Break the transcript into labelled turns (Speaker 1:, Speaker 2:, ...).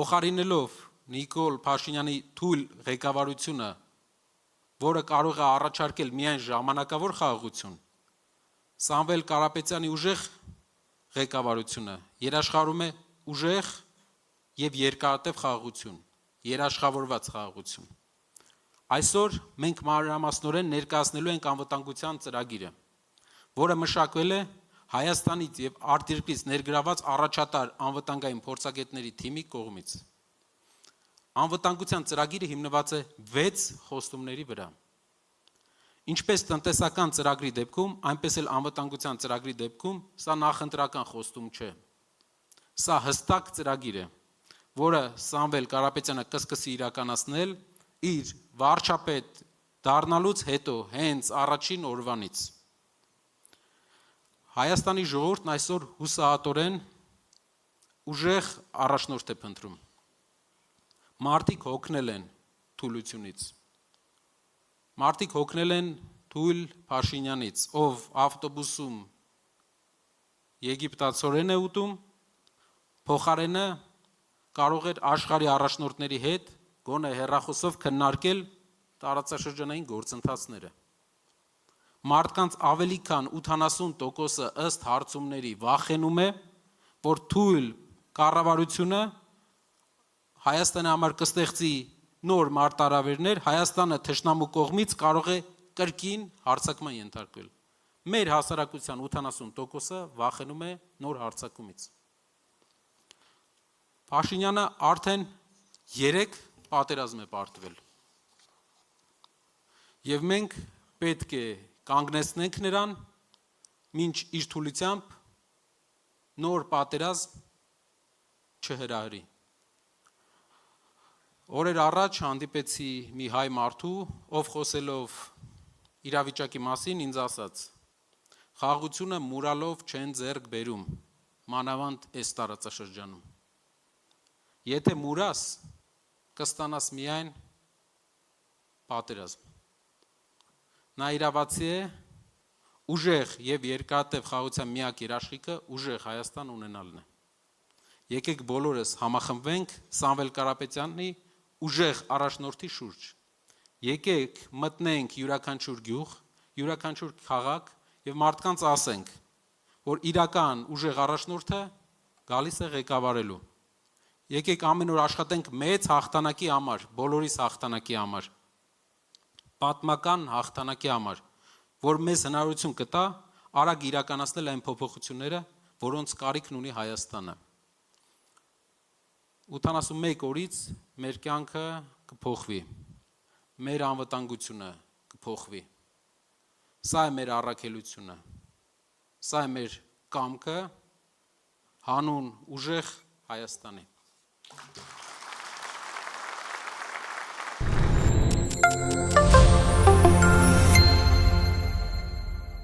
Speaker 1: փոխարինելով Նիկոլ Փաշինյանի թույլ ղեկավարությունը, որը կարող է առաջարկել միայն ժամանակավոր խաղաղություն, Սամվել Կարապետյանի ուժեղ ղեկավարությունը երաշխավորում է ուժեղ եւ երկարատև խաղաղություն, երաշխավորված խաղաղություն։ Այսօր մենք մանրամասնորեն ներկայացնելու ենք անվտանգության ծրագիրը, որը մշակվել է Հայաստանից եւ արտերկրից ներգրաված առաջատար անվտանգային փորձագետների թիմի կողմից։ Անվտանգության ծրագիրը հիմնված է 6 խոստումների վրա։ Ինչպես տնտեսական ծրագրի դեպքում, այնպես էլ անվտանգության ծրագրի դեպքում սա նախընտրական խոստում չէ։ Սա հստակ ծրագիր է, որը Սամվել Կարապետյանը կսկսի իրականացնել իր վարչապետ դառնալուց հետո հենց առաջին օրվանից։ Հայաստանի ժողովուրդն այսօր հուսահատորեն ուժեղ առաջնորդ է փնտրում։ Մարդիկ հոգնել են թուլությունից։ Մարդիկ հոգնել են թույլ Փաշինյանից, ով ավտոբուսում եգիպտացորեն է ուտում, փոխարենը կարող էր աշխարհի առաջնորդների հետ գոնե հեռախոսով քննարկել տարածաշրջանային գործընթացները։ Մարդկանց ավելի քան 80%-ը ըստ հարցումների վախենում է, որ թույլ կառավարությունը Հայաստանի համար կստեղծի նոր մարտահրավերներ, Հայաստանը թշնամու կողմից կարող է կրկին հարձակման ենթարկվել։ Մեր հասարակության 80%-ը վախենում է նոր հարձակումից։ Փաշինյանը արդեն 3 պատերազմ է պարտվել։ Եվ մենք պետք է կանգնեցնենք նրան, մինչ իր թուլությամբ նոր պատերազմ չհրահրի։ Օրեր առաջ հանդիպեցի մի հայ մարդու, ով խոսելով իրավիճակի մասին ինձ ասաց. խաղաղությունը մուրալով չեն ձեռք բերում, մանավանդ այս տարածաշրջանում։ Եթե մուրաս, կստանաս միայն պատերազմ։ Նա իրավացի է, ուժեղ եւ երկարատև խաղաղության միակ երաշխիքը ուժեղ Հայաստան ունենալն է։ Եկեք բոլորս համախմբվենք Սամվել Կարապետյանի ուժեղ առաջնորդի շուրջ։ Եկեք մտնենք յուրաքանչյուր գյուղ, յուրաքանչյուր քաղաք եւ մարդկանց ասենք, որ իրական ուժեղ առաջնորդը գալիս է ղեկավարելու։ Եկեք ամեն օր աշխատենք մեծ հաղթանակի համար, բոլորիս հաղթանակի համար, պատմական հաղթանակի համար, որ մեզ հնարավորություն կտա արագ իրականացնել այն փոփոխությունները, որոնց կարիքն ունի Հայաստանը։ 81 օրից մեր կյանքը կփոխվի, մեր անվտանգությունը կփոխվի։ Սա է մեր առաքելությունը, սա է մեր կամքը հանուն ուժեղ Հայաստանի։